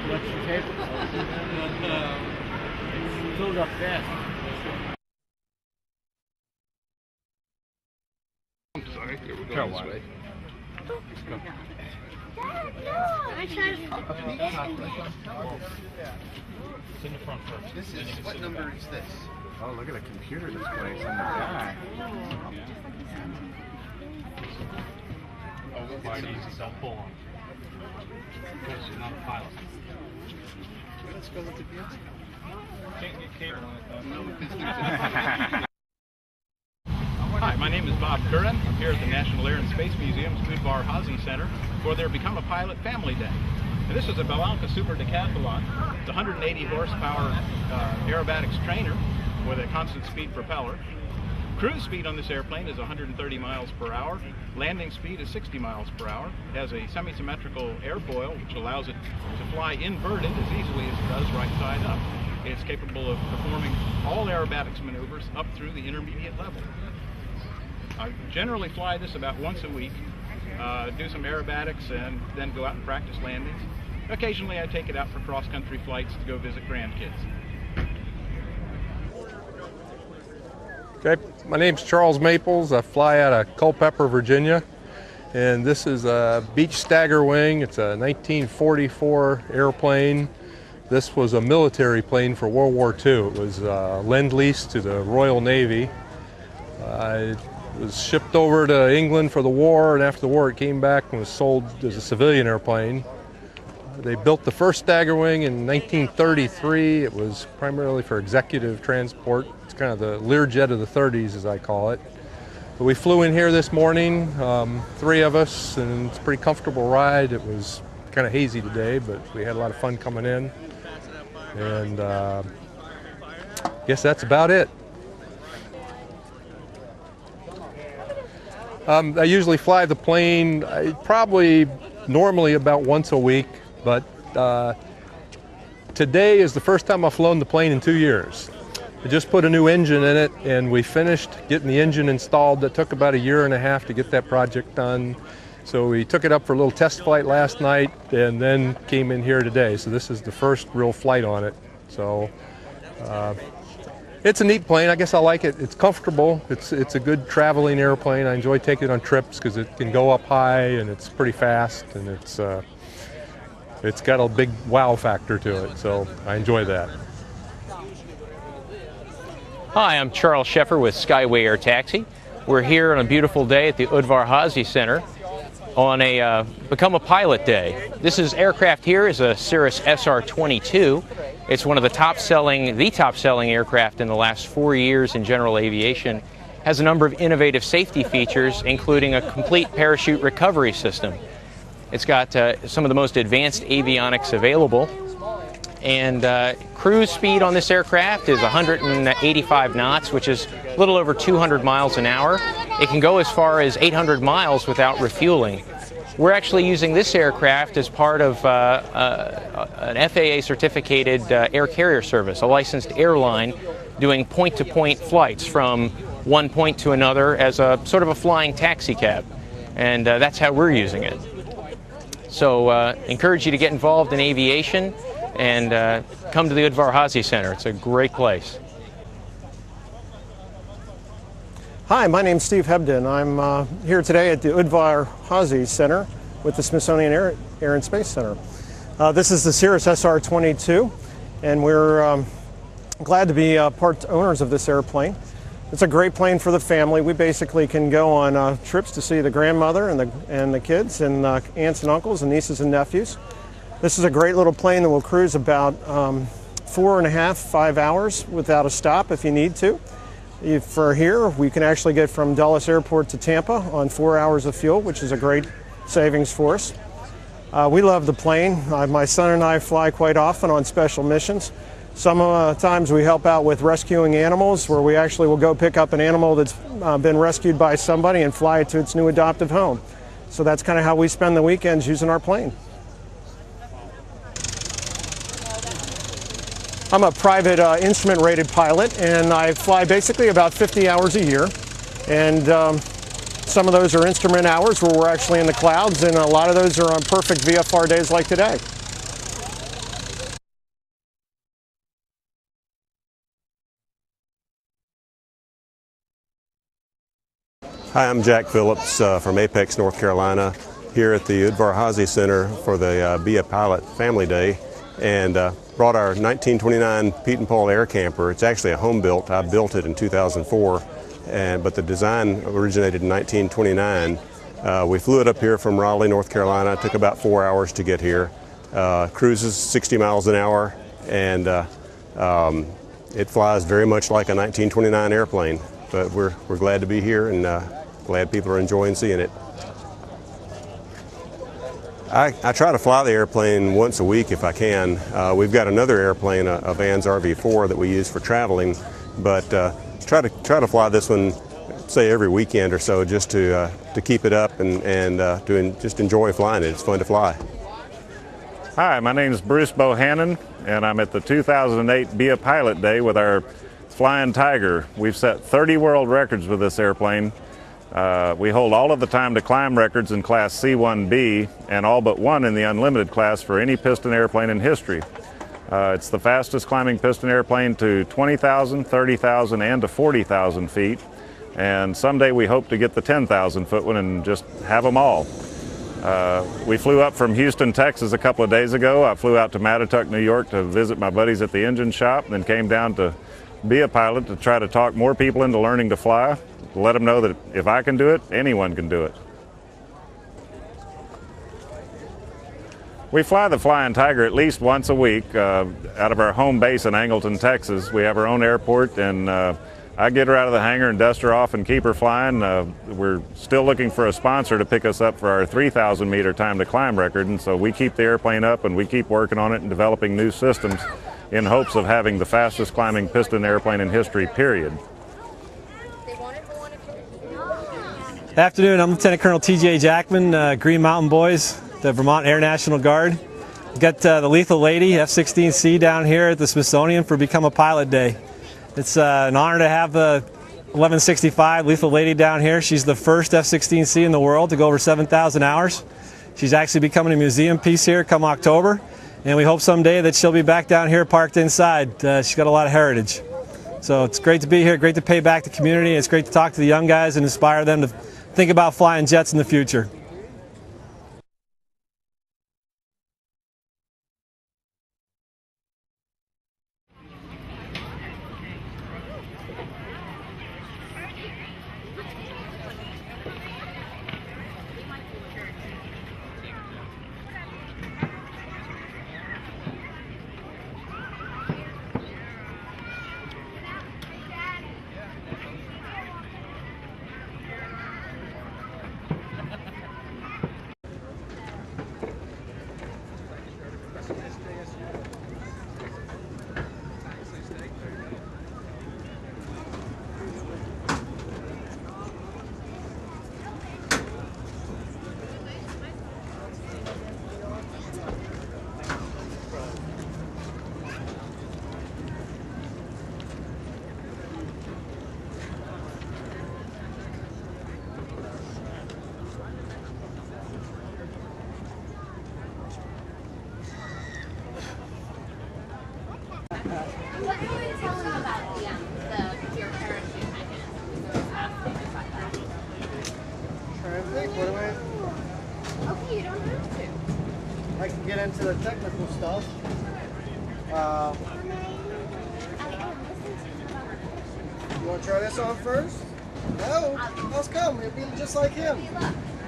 What's the table? It's filled up fast. I'm sorry, here we're going this way. It's in the front first. This is, what number is this? Oh, look at the computer display. It's in the back. Oh, quite easy, don't pull on. Because you're not a pilot. Let's go look at the outside. Can't get cable on it. Hi, my name is Bob Curran. I'm here at the National Air and Space Museum's Udvar-Hazy Center for their Become a Pilot Family Day. And this is a Bellanca Super Decathlon. It's a 180 horsepower Aerobatic Trainer with a constant speed propeller. Cruise speed on this airplane is 130 miles per hour. Landing speed is 60 miles per hour. It has a semi-symmetrical airfoil which allows it to fly inverted as easily as it does right side up. It's capable of performing all aerobatics maneuvers up through the intermediate level. I generally fly this about once a week, do some aerobatics, and then go out and practice landings. Occasionally I take it out for cross-country flights to go visit grandkids. Okay, my name's Charles Maples. I fly out of Culpeper, Virginia, and this is a Beech Stagger Wing. It's a 1944 airplane. This was a military plane for World War II. It was lend-lease to the Royal Navy. It was shipped over to England for the war, and after the war it came back and was sold as a civilian airplane. They built the first Stagger Wing in 1933. It was primarily for executive transport. It's kind of the Learjet of the 30s, as I call it. But we flew in here this morning, 3 of us, and it's a pretty comfortable ride. It was kind of hazy today, but we had a lot of fun coming in. And I guess that's about it. I usually fly the plane probably normally about once a week, but today is the first time I've flown the plane in 2 years. I just put a new engine in it, and we finished getting the engine installed. That took about 1.5 years to get that project done. So we took it up for a little test flight last night and then came in here today. So this is the first real flight on it. So it's a neat plane. I guess I like it. It's comfortable. It's a good traveling airplane. I enjoy taking it on trips because it can go up high and it's pretty fast, and it's got a big wow factor to it. So I enjoy that. Hi, I'm Charles Sheffer with Skyway Air Taxi. We're here on a beautiful day at the Udvar-Hazy Center on a Become a Pilot Day. This aircraft here is a Cirrus SR22. It's one of the top-selling aircraft in the last 4 years in general aviation. Has a number of innovative safety features, including a complete parachute recovery system. It's got some of the most advanced avionics available. And cruise speed on this aircraft is 185 knots, which is a little over 200 miles an hour. It can go as far as 800 miles without refueling. We're actually using this aircraft as part of an FAA certificated air carrier service, a licensed airline doing point-to-point flights from one point to another as a sort of a flying taxi cab. And that's how we're using it. So encourage you to get involved in aviation and come to the Udvar-Hazy Center. It's a great place. Hi, my name's Steve Hebden. I'm here today at the Udvar-Hazy Center with the Smithsonian Air and Space Center. This is the Cirrus SR22, and we're glad to be part owners of this airplane. It's a great plane for the family. We basically can go on trips to see the grandmother and the kids and aunts and uncles and nieces and nephews. This is a great little plane that will cruise about 4.5, 5 hours without a stop if you need to. For here, we can actually get from Dulles Airport to Tampa on 4 hours of fuel, which is a great savings for us. We love the plane. My son and I fly quite often on special missions. Sometimes we help out with rescuing animals, where we actually will go pick up an animal that's been rescued by somebody and fly it to its new adoptive home. So that's kind of how we spend the weekends using our plane. I'm a private instrument-rated pilot, and I fly basically about 50 hours a year. And some of those are instrument hours where we're actually in the clouds, and a lot of those are on perfect VFR days like today. Hi, I'm Jack Phillips from Apex, North Carolina, here at the Udvar-Hazy Center for the Be a Pilot Family Day, and brought our 1929 Pete and Paul air camper. It's actually a home built. I built it in 2004, but the design originated in 1929. We flew it up here from Raleigh, North Carolina. It took about 4 hours to get here. Cruises 60 miles an hour, and it flies very much like a 1929 airplane. But we're glad to be here, and glad people are enjoying seeing it. I try to fly the airplane once a week if I can. We've got another airplane, a Vans RV4, that we use for traveling, but try to fly this one, say every weekend or so, just to keep it up and just enjoy flying it. It's fun to fly. Hi, my name is Bruce Bohannon, and I'm at the 2008 Be a Pilot Day with our Flying Tiger. We've set 30 world records with this airplane. We hold all of the time to climb records in class C1B and all but one in the unlimited class for any piston airplane in history. It's the fastest climbing piston airplane to 20,000, 30,000, and to 40,000 feet. And someday we hope to get the 10,000 foot one and just have them all. We flew up from Houston, Texas a couple of days ago. I flew out to Mattituck, New York to visit my buddies at the engine shop, and then came down to Be a Pilot to try to talk more people into learning to fly, to let them know that if I can do it, anyone can do it. We fly the Flying Tiger at least once a week out of our home base in Angleton, Texas. We have our own airport, and I get her out of the hangar and dust her off and keep her flying. We're still looking for a sponsor to pick us up for our 3,000 meter time to climb record, and so we keep the airplane up and we keep working on it and developing new systems in hopes of having the fastest climbing piston airplane in history, period. Good afternoon, I'm Lieutenant Colonel T.J. Jackman, Green Mountain Boys, the Vermont Air National Guard. We've got the Lethal Lady, F-16C, down here at the Smithsonian for Become a Pilot Day. It's an honor to have the 1165 Lethal Lady down here. She's the first F-16C in the world to go over 7,000 hours. She's actually becoming a museum piece here come October, and we hope someday that she'll be back down here parked inside. She's got a lot of heritage. So it's great to be here, great to pay back the community. It's great to talk to the young guys and inspire them to think about flying jets in the future. What can you tell them about your parachute mechanism? Trying to think, what do Okay, you don't have to. I can get into the technical stuff. You want to try this on first? No? Let's come. It'll be just like him.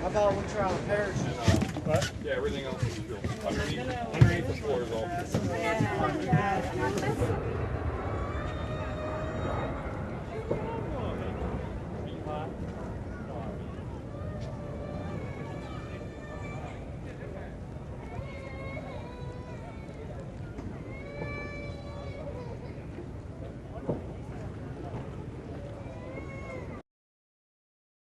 How about we try the parachute? What? Yeah, everything else is built. Underneath the floor is all.